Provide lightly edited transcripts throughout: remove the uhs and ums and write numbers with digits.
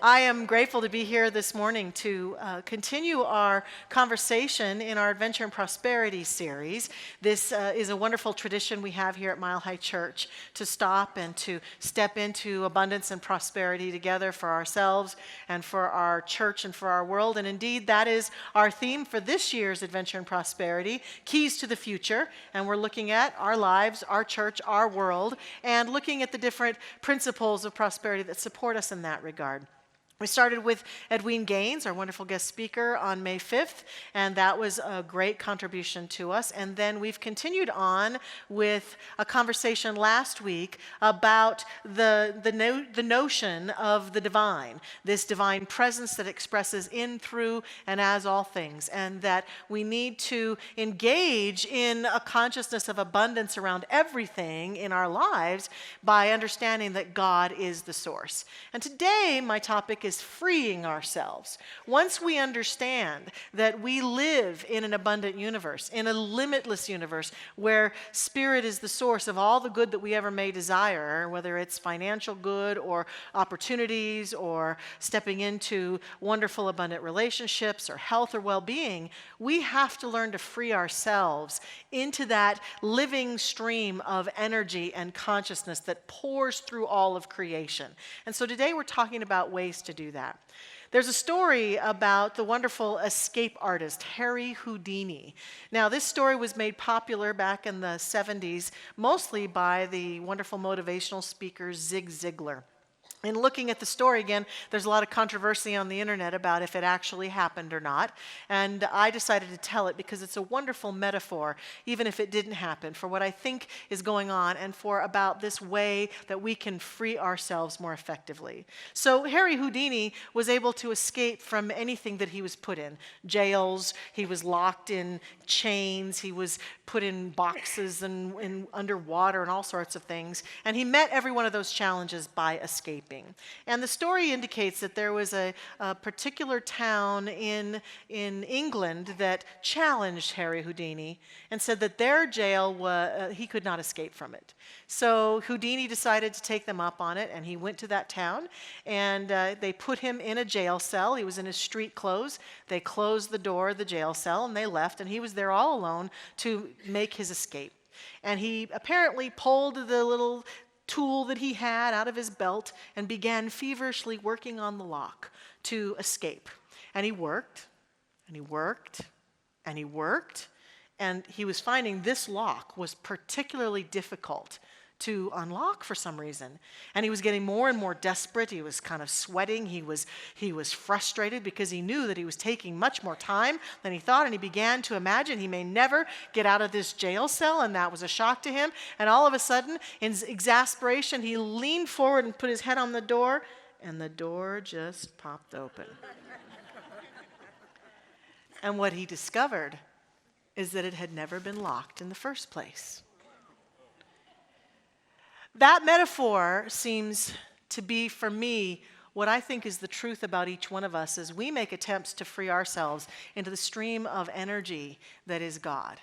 I am grateful to be here this morning to continue our conversation in our Adventure and Prosperity series. This is a wonderful tradition we have here at Mile High Church to stop and to step into abundance and prosperity together for ourselves and for our church and for our world. And indeed, that is our theme for this year's Adventure and Prosperity, Keys to the Future. And we're looking at our lives, our church, our world, and looking at the different principles of prosperity that support us in that regard. We started with Edwene Gaines, our wonderful guest speaker, on May 5th, and that was a great contribution to us. And then we've continued on with a conversation last week about the notion of the divine, this divine presence that expresses in, through, and as all things, and that we need to engage in a consciousness of abundance around everything in our lives by understanding that God is the source. And today, my topic is freeing ourselves. Once we understand that we live in an abundant universe, in a limitless universe where spirit is the source of all the good that we ever may desire, whether it's financial good or opportunities or stepping into wonderful abundant relationships or health or well-being, we have to learn to free ourselves into that living stream of energy and consciousness that pours through all of creation. And so today we're talking about ways to do that. There's a story about the wonderful escape artist, Harry Houdini. Now, this story was made popular back in the 70s, mostly by the wonderful motivational speaker Zig Ziglar. In looking at the story again, there's a lot of controversy on the internet about if it actually happened or not. And I decided to tell it because it's a wonderful metaphor, even if it didn't happen, for what I think is going on and for about this way that we can free ourselves more effectively. So Harry Houdini was able to escape from anything that he was put in. Jails, he was locked in chains, he was put in boxes and underwater and all sorts of things. And he met every one of those challenges by escaping. And the story indicates that there was a particular town in England that challenged Harry Houdini and said that their jail, he could not escape from it. So Houdini decided to take them up on it, and he went to that town, and they put him in a jail cell. He was in his street clothes. They closed the door of the jail cell, and they left, and he was there all alone to make his escape. And he apparently pulled the little tool that he had out of his belt and began feverishly working on the lock to escape. And he worked, and he worked, and he worked, and he was finding this lock was particularly difficult to unlock for some reason. And he was getting more and more desperate. He was kind of sweating. He was frustrated because he knew that he was taking much more time than he thought, and he began to imagine he may never get out of this jail cell, and that was a shock to him. And all of a sudden, in exasperation, he leaned forward and put his head on the door, and the door just popped open. And what he discovered is that it had never been locked in the first place. That metaphor seems to be, for me, what I think is the truth about each one of us as we make attempts to free ourselves into the stream of energy that is God.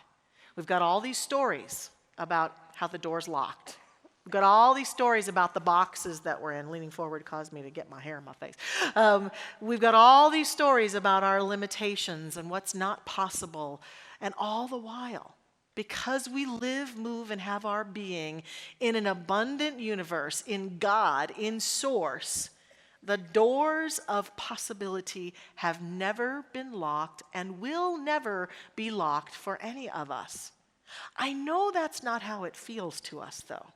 We've got all these stories about how the door's locked. We've got all these stories about the boxes that we're in. Leaning forward caused me to get my hair in my face. We've got all these stories about our limitations and what's not possible. And all the while, because we live, move, and have our being in an abundant universe, in God, in Source, the doors of possibility have never been locked and will never be locked for any of us. I know that's not how it feels to us, though.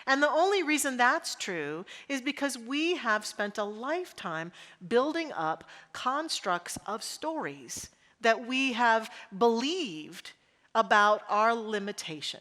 And the only reason that's true is because we have spent a lifetime building up constructs of stories that we have believed about our limitation.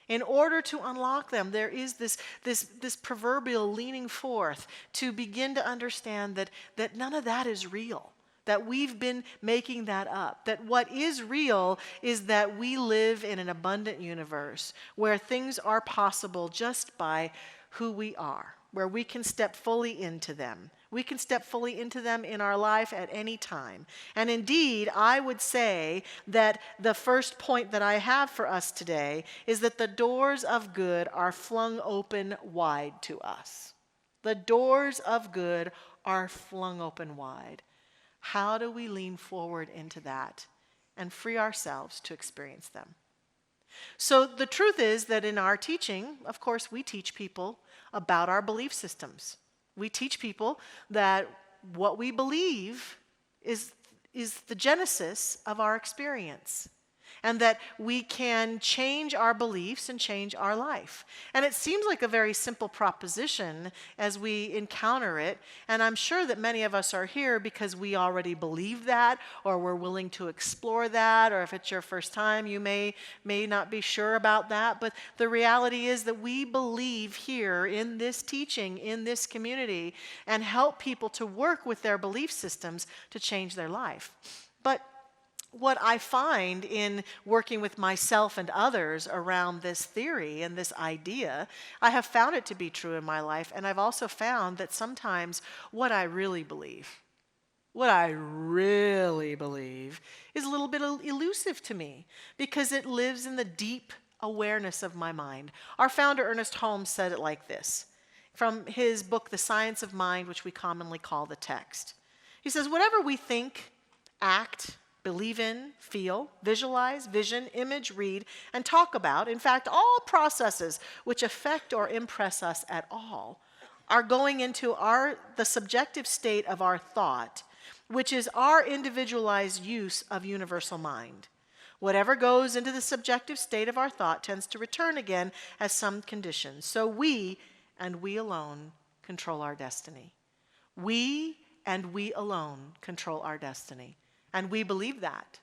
In order to unlock them, there is this proverbial leaning forth to begin to understand that none of that is real, that we've been making that up, that what is real is that we live in an abundant universe where things are possible just by who we are, where we can step fully into them. We can step fully into them in our life at any time. And indeed, I would say that the first point that I have for us today is that the doors of good are flung open wide to us. The doors of good are flung open wide. How do we lean forward into that and free ourselves to experience them? So the truth is that in our teaching, of course, we teach people about our belief systems. We teach people that what we believe is the genesis of our experience, and that we can change our beliefs and change our life. And it seems like a very simple proposition as we encounter it, and I'm sure that many of us are here because we already believe that, or we're willing to explore that, or if it's your first time, you may not be sure about that, but the reality is that we believe here in this teaching, in this community, and help people to work with their belief systems to change their life. But what I find in working with myself and others around this theory and this idea, I have found it to be true in my life, and I've also found that sometimes what I really believe is a little bit elusive to me because it lives in the deep awareness of my mind. Our founder, Ernest Holmes, said it like this from his book, The Science of Mind, which we commonly call the text. He says, whatever we think, act, believe in, feel, visualize, vision, image, read, and talk about, in fact, all processes which affect or impress us at all, are going into the subjective state of our thought, which is our individualized use of universal mind. Whatever goes into the subjective state of our thought tends to return again as some condition. So we, and we alone, control our destiny. We and we alone control our destiny. And we believe that.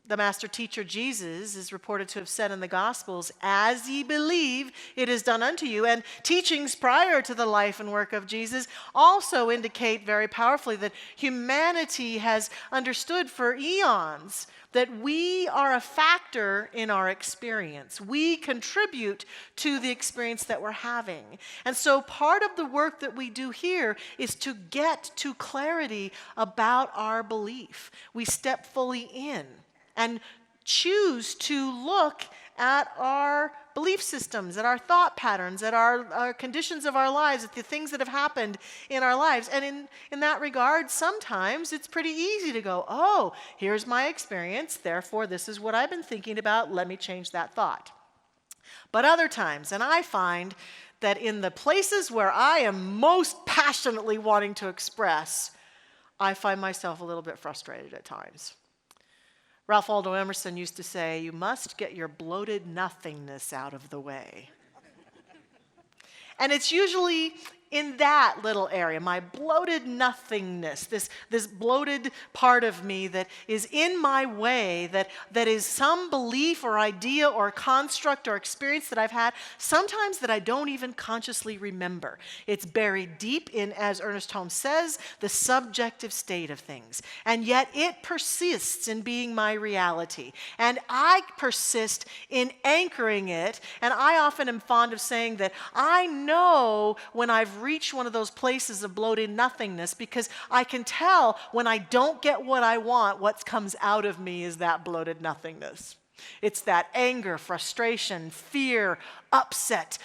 The master teacher Jesus is reported to have said in the Gospels, as ye believe, it is done unto you. And teachings prior to the life and work of Jesus also indicate very powerfully that humanity has understood for eons that we are a factor in our experience. We contribute to the experience that we're having. And so part of the work that we do here is to get to clarity about our belief. We step fully in and choose to look at our belief systems, at our thought patterns, at our conditions of our lives, at the things that have happened in our lives. And in that regard, sometimes it's pretty easy to go, oh, here's my experience, therefore this is what I've been thinking about, let me change that thought. But other times, and I find that in the places where I am most passionately wanting to express, I find myself a little bit frustrated at times. Ralph Waldo Emerson used to say, you must get your bloated nothingness out of the way. And it's usually in that little area, my bloated nothingness, this bloated part of me that is in my way, that is some belief or idea or construct or experience that I've had, sometimes that I don't even consciously remember. It's buried deep in, as Ernest Holmes says, the subjective state of things. And yet it persists in being my reality. And I persist in anchoring it. And I often am fond of saying that I know when I've reach one of those places of bloated nothingness because I can tell when I don't get what I want, what comes out of me is that bloated nothingness. It's that anger, frustration, fear, upset,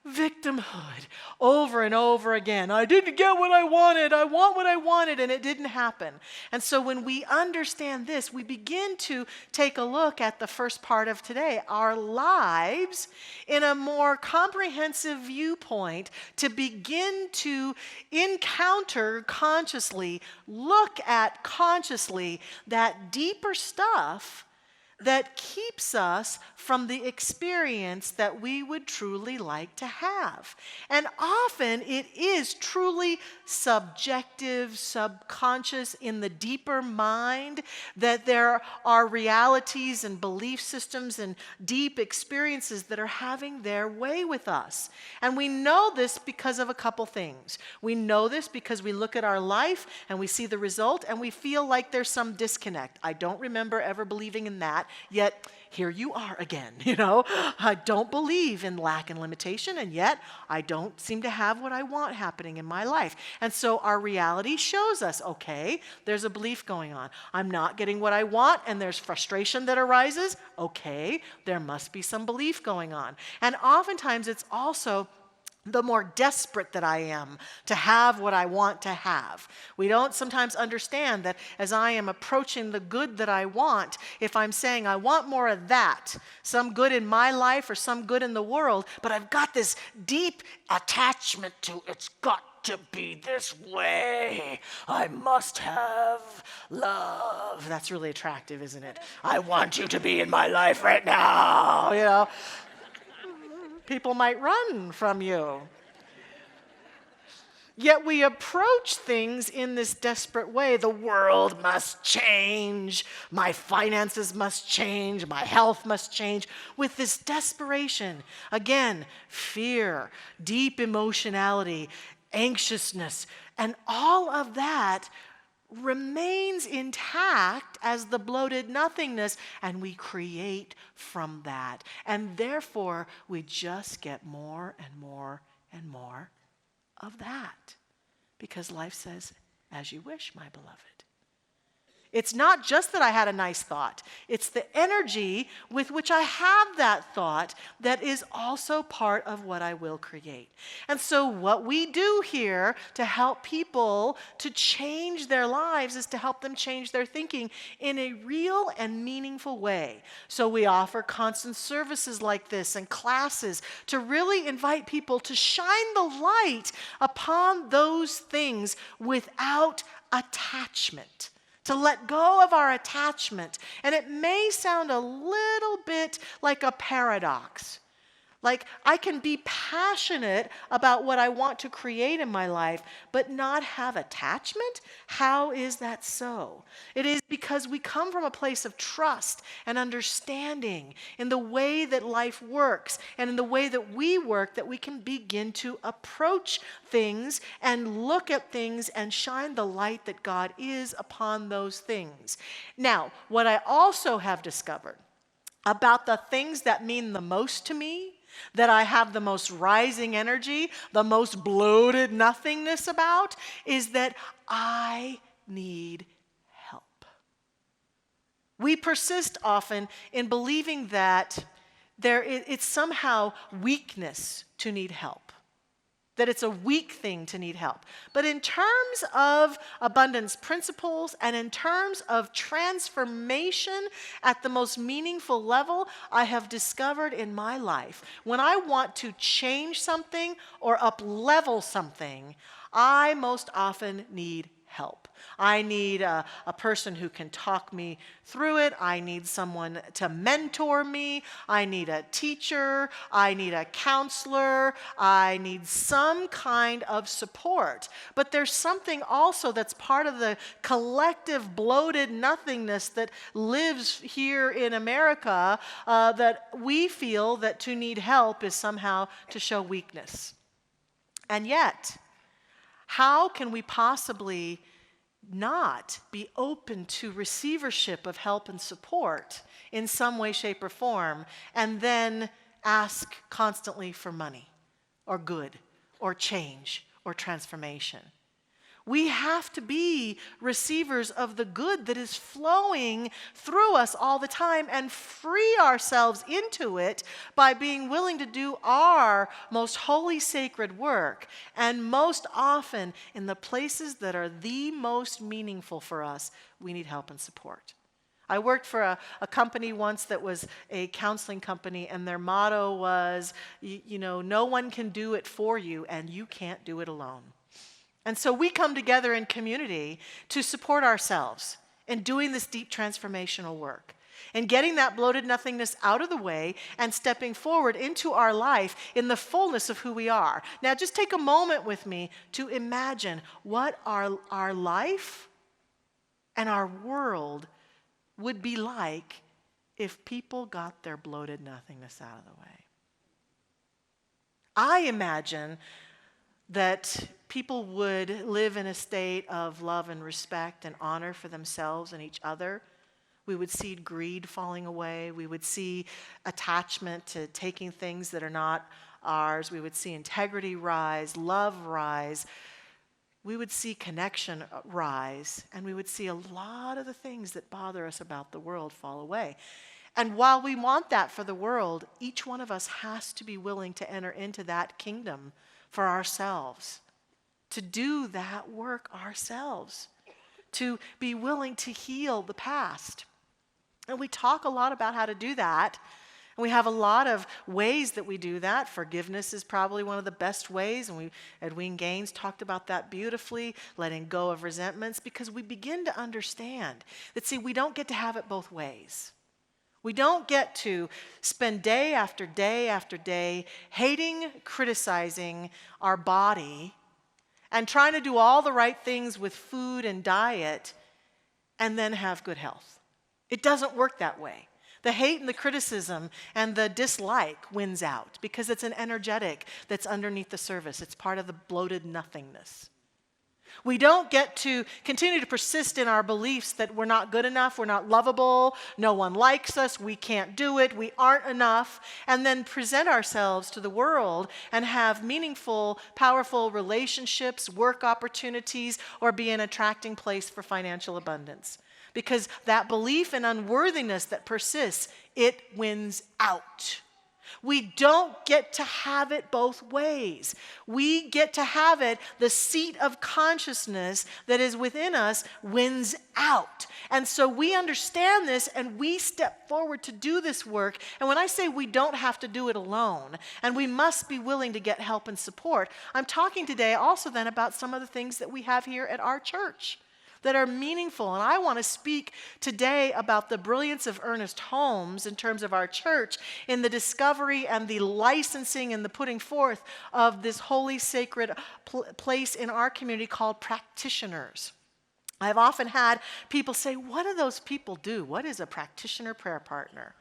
victimhood, over and over again. I didn't get what I wanted. I want what I wanted, and it didn't happen. And so when we understand this, we begin to take a look at the first part of today, our lives in a more comprehensive viewpoint to begin to encounter consciously, look at consciously that deeper stuff that keeps us from the experience that we would truly like to have. And often it is truly subjective, subconscious in the deeper mind that there are realities and belief systems and deep experiences that are having their way with us. And we know this because of a couple things. We know this because we look at our life and we see the result and we feel like there's some disconnect. I don't remember ever believing in that. Yet, here you are again, I don't believe in lack and limitation, and yet I don't seem to have what I want happening in my life. And so our reality shows us, okay, there's a belief going on. I'm not getting what I want, and there's frustration that arises. Okay, there must be some belief going on. And oftentimes it's also the more desperate that I am to have what I want to have. We don't sometimes understand that as I am approaching the good that I want, if I'm saying I want more of that, some good in my life or some good in the world, but I've got this deep attachment to it's got to be this way. I must have love. That's really attractive, isn't it? I want you to be in my life right now, People might run from you. Yet we approach things in this desperate way. The world must change. My finances must change. My health must change. With this desperation. Again, fear, deep emotionality, anxiousness, and all of that remains intact as the bloated nothingness, and we create from that. And therefore, we just get more and more and more of that. Because life says, as you wish, my beloved. It's not just that I had a nice thought. It's the energy with which I have that thought that is also part of what I will create. And so what we do here to help people to change their lives is to help them change their thinking in a real and meaningful way. So we offer constant services like this and classes to really invite people to shine the light upon those things without attachment. To let go of our attachment. And it may sound a little bit like a paradox. Like, I can be passionate about what I want to create in my life, but not have attachment? How is that so? It is because we come from a place of trust and understanding in the way that life works and in the way that we work, that we can begin to approach things and look at things and shine the light that God is upon those things. Now, what I also have discovered about the things that mean the most to me, that I have the most rising energy, the most bloated nothingness about, is that I need help. We persist often in believing that it's somehow weakness to need help. That it's a weak thing to need help. But in terms of abundance principles and in terms of transformation at the most meaningful level, I have discovered in my life, when I want to change something or up-level something, I most often need help. I need a person who can talk me through it. I need someone to mentor me. I need a teacher. I need a counselor. I need some kind of support. But there's something also that's part of the collective bloated nothingness that lives here in America that we feel that to need help is somehow to show weakness. And yet, how can we possibly not be open to receivership of help and support in some way, shape, or form, and then ask constantly for money or good or change or transformation? We have to be receivers of the good that is flowing through us all the time and free ourselves into it by being willing to do our most holy, sacred work, and most often in the places that are the most meaningful for us, we need help and support. I worked for a company once that was a counseling company, and their motto was, no one can do it for you, and you can't do it alone. And so we come together in community to support ourselves in doing this deep transformational work and getting that bloated nothingness out of the way and stepping forward into our life in the fullness of who we are. Now, just take a moment with me to imagine what our life and our world would be like if people got their bloated nothingness out of the way. I imagine that people would live in a state of love and respect and honor for themselves and each other. We would see greed falling away. We would see attachment to taking things that are not ours. We would see integrity rise, love rise. We would see connection rise. And we would see a lot of the things that bother us about the world fall away. And while we want that for the world, each one of us has to be willing to enter into that kingdom for ourselves, to do that work ourselves, to be willing to heal the past. And we talk a lot about how to do that. And we have a lot of ways that we do that. Forgiveness is probably one of the best ways. And Edwene Gaines talked about that beautifully, letting go of resentments, because we begin to understand that, see, we don't get to have it both ways. We don't get to spend day after day after day hating, criticizing our body and trying to do all the right things with food and diet and then have good health. It doesn't work that way. The hate and the criticism and the dislike wins out because it's an energetic that's underneath the surface. It's part of the bloated nothingness. We don't get to continue to persist in our beliefs that we're not good enough, we're not lovable, no one likes us, we can't do it, we aren't enough, and then present ourselves to the world and have meaningful, powerful relationships, work opportunities, or be an attracting place for financial abundance. Because that belief in unworthiness that persists, it wins out. We don't get to have it both ways. We get to have it, the seat of consciousness that is within us wins out. And so we understand this and we step forward to do this work. And when I say we don't have to do it alone, and we must be willing to get help and support, I'm talking today also then about some of the things that we have here at our church that are meaningful. And I want to speak today about the brilliance of Ernest Holmes in terms of our church in the discovery and the licensing and the putting forth of this holy, sacred place in our community called practitioners. I've often had people say, what do those people do? What is a practitioner prayer partner?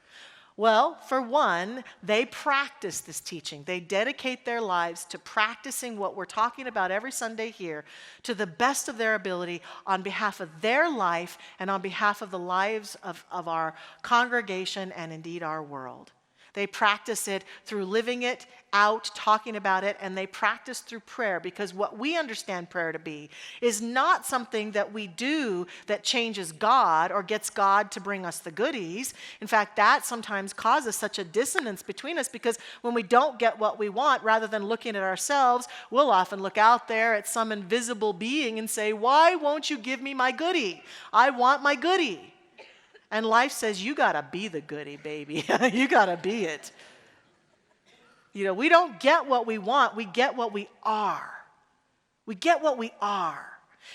Well, for one, they practice this teaching. They dedicate their lives to practicing what we're talking about every Sunday here to the best of their ability on behalf of their life and on behalf of the lives of our congregation and indeed our world. They practice it through living it out, talking about it, and they practice through prayer, because what we understand prayer to be is not something that we do that changes God or gets God to bring us the goodies. In fact, that sometimes causes such a dissonance between us, because when we don't get what we want, rather than looking at ourselves, we'll often look out there at some invisible being and say, why won't you give me my goodie? I want my goodie. And life says, you got to be the goodie, baby. You got to be it. You know, we don't get what we want. We get what we are. We get what we are.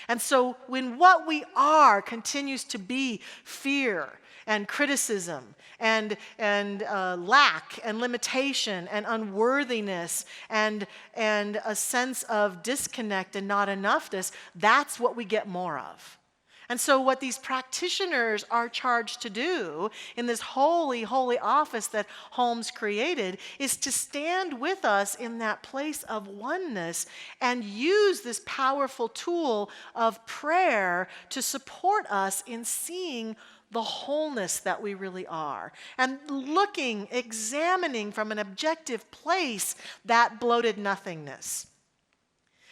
And so when what we are continues to be fear and criticism and lack and limitation and unworthiness and a sense of disconnect and not enoughness, that's what we get more of. And so what these practitioners are charged to do in this holy, holy office that Holmes created is to stand with us in that place of oneness and use this powerful tool of prayer to support us in seeing the wholeness that we really are and looking, examining from an objective place that bloated nothingness.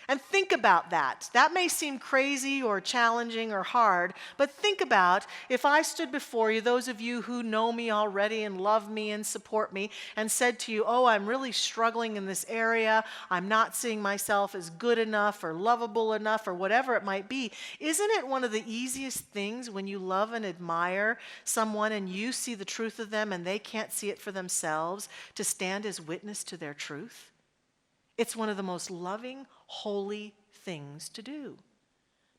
And think about that. That may seem crazy or challenging or hard, but think about if I stood before you, those of you who know me already and love me and support me, and said to you, oh, I'm really struggling in this area. I'm not seeing myself as good enough or lovable enough or whatever it might be. Isn't it one of the easiest things when you love and admire someone and you see the truth of them and they can't see it for themselves to stand as witness to their truth? It's one of the most loving, holy things to do.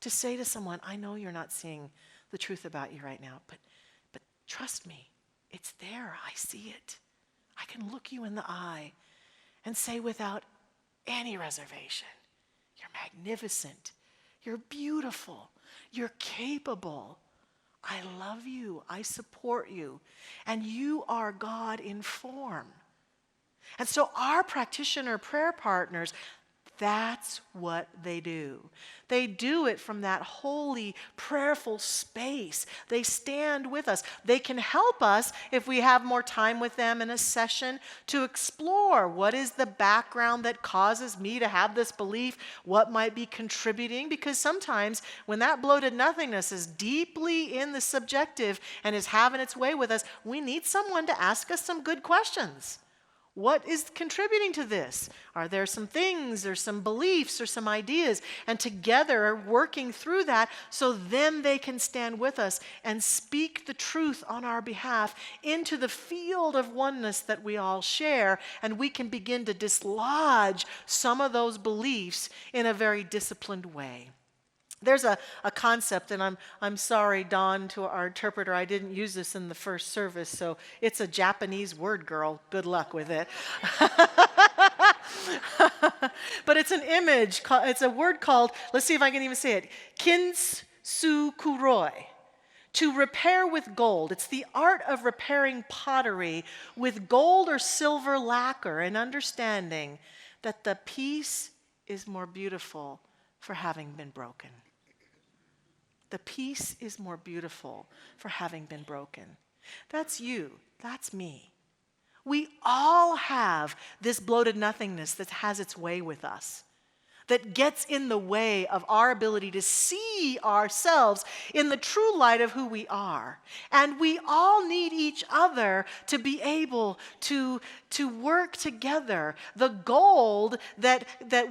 To say to someone, I know you're not seeing the truth about you right now, but trust me, it's there. I see it. I can look you in the eye and say without any reservation, you're magnificent, you're beautiful, you're capable. I love you, I support you, and you are God in form. And so our practitioner prayer partners, that's what they do. They do it from that holy, prayerful space. They stand with us. They can help us, if we have more time with them in a session, to explore what is the background that causes me to have this belief, what might be contributing, because sometimes when that bloated nothingness is deeply in the subjective and is having its way with us, we need someone to ask us some good questions. What is contributing to this? Are there some things or some beliefs or some ideas? And together working through that so then they can stand with us and speak the truth on our behalf into the field of oneness that we all share. And we can begin to dislodge some of those beliefs in a very disciplined way. There's a concept, and I'm sorry, Dawn, to our interpreter, I didn't use this in the first service, so it's a Japanese word, girl. Good luck with it. But it's an image, it's a word called, let's see if I can even say it, kintsukuroi, to repair with gold. It's the art of repairing pottery with gold or silver lacquer and understanding that the piece is more beautiful for having been broken. The piece is more beautiful for having been broken. That's you. That's me. We all have this bloated nothingness that has its way with us, that gets in the way of our ability to see ourselves in the true light of who we are. And we all need each other to be able to work together. The gold that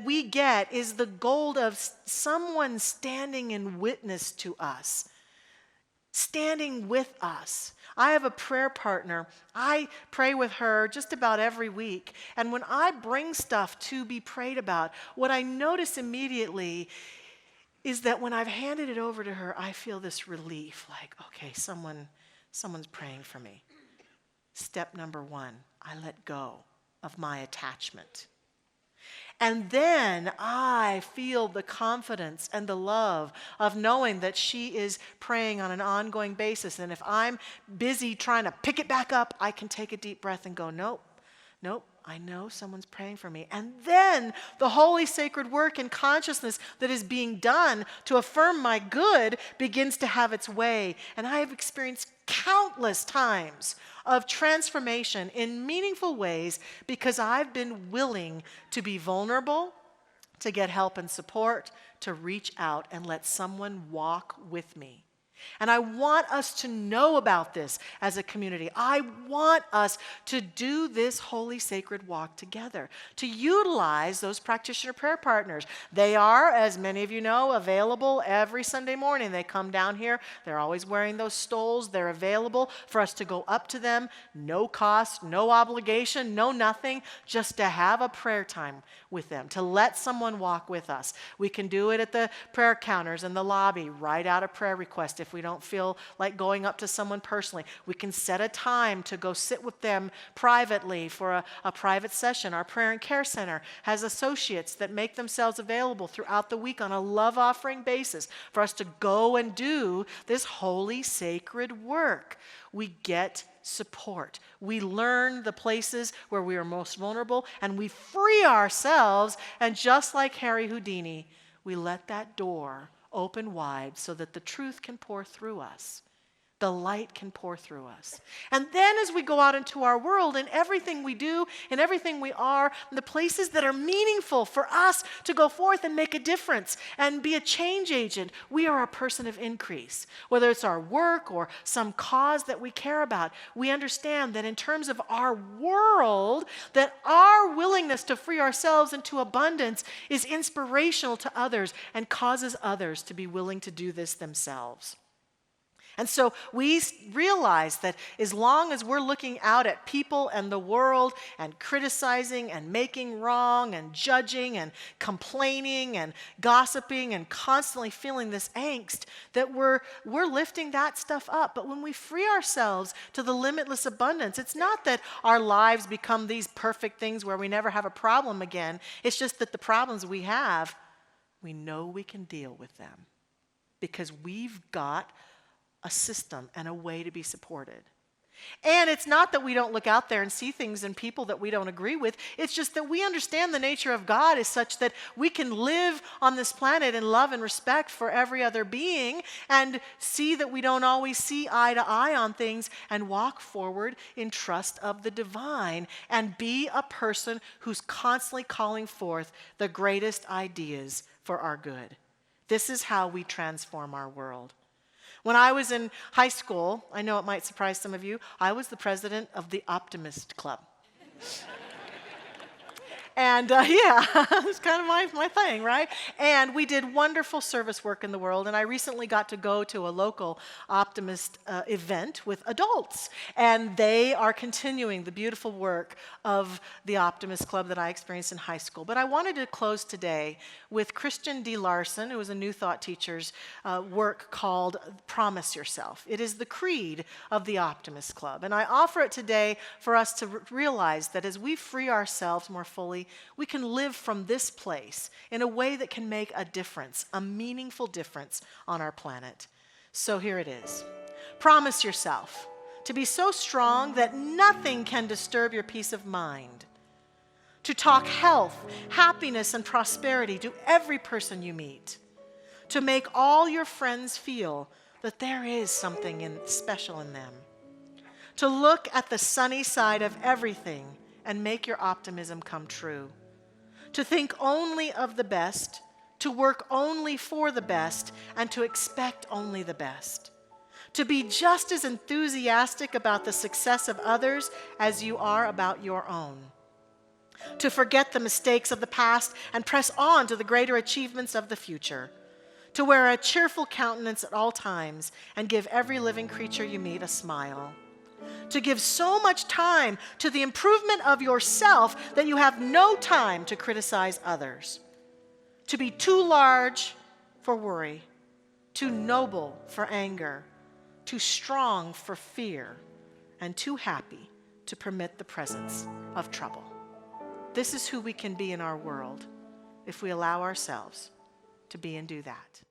we get is the gold of someone standing in witness to us, standing with us. I have a prayer partner. I pray with her just about every week. And when I bring stuff to be prayed about, what I notice immediately is that when I've handed it over to her, I feel this relief, like, okay, someone's praying for me. Step number 1, I let go of my attachment. And then I feel the confidence and the love of knowing that she is praying on an ongoing basis. And if I'm busy trying to pick it back up, I can take a deep breath and go, nope, I know someone's praying for me. And then the holy sacred work and consciousness that is being done to affirm my good begins to have its way. And I have experienced countless times of transformation in meaningful ways because I've been willing to be vulnerable, to get help and support, to reach out and let someone walk with me. And I want us to know about this as a community. I want us to do this holy sacred walk together, to utilize those practitioner prayer partners. They are, as many of you know, available every Sunday morning. They come down here. They're always wearing those stoles. They're available for us to go up to them. No cost, no obligation, no nothing, just to have a prayer time with them, to let someone walk with us. We can do it at the prayer counters in the lobby, write out a prayer request if we don't feel like going up to someone personally. We can set a time to go sit with them privately for a private session. Our prayer and care center has associates that make themselves available throughout the week on a love offering basis for us to go and do this holy sacred work. We get support. We learn the places where we are most vulnerable and we free ourselves, and just like Harry Houdini, we let that door open wide so that the truth can pour through us. The light can pour through us. And then as we go out into our world, in everything we do, in everything we are, in the places that are meaningful for us to go forth and make a difference and be a change agent, we are a person of increase. Whether it's our work or some cause that we care about, we understand that in terms of our world, that our willingness to free ourselves into abundance is inspirational to others and causes others to be willing to do this themselves. And so we realize that as long as we're looking out at people and the world and criticizing and making wrong and judging and complaining and gossiping and constantly feeling this angst, that we're lifting that stuff up. But when we free ourselves to the limitless abundance, it's not that our lives become these perfect things where we never have a problem again. It's just that the problems we have, we know we can deal with them because we've got a system and a way to be supported. And it's not that we don't look out there and see things and people that we don't agree with. It's just that we understand the nature of God is such that we can live on this planet in love and respect for every other being and see that we don't always see eye to eye on things and walk forward in trust of the divine and be a person who's constantly calling forth the greatest ideas for our good. This is how we transform our world. When I was in high school, I know it might surprise some of you, I was the president of the Optimist Club. And yeah, it's kind of my thing, right? And we did wonderful service work in the world. And I recently got to go to a local Optimist event with adults. And they are continuing the beautiful work of the Optimist Club that I experienced in high school. But I wanted to close today with Christian D. Larson, who was a New Thought teacher's work called Promise Yourself. It is the creed of the Optimist Club. And I offer it today for us to realize that as we free ourselves more fully, we can live from this place in a way that can make a difference, a meaningful difference on our planet. So here it is. Promise yourself to be so strong that nothing can disturb your peace of mind, to talk health, happiness, and prosperity to every person you meet, to make all your friends feel that there is something special in them, to look at the sunny side of everything and make your optimism come true, to think only of the best, to work only for the best, and to expect only the best, to be just as enthusiastic about the success of others as you are about your own, to forget the mistakes of the past and press on to the greater achievements of the future, to wear a cheerful countenance at all times and give every living creature you meet a smile, to give so much time to the improvement of yourself that you have no time to criticize others, to be too large for worry, too noble for anger, too strong for fear, and too happy to permit the presence of trouble. This is who we can be in our world if we allow ourselves to be and do that.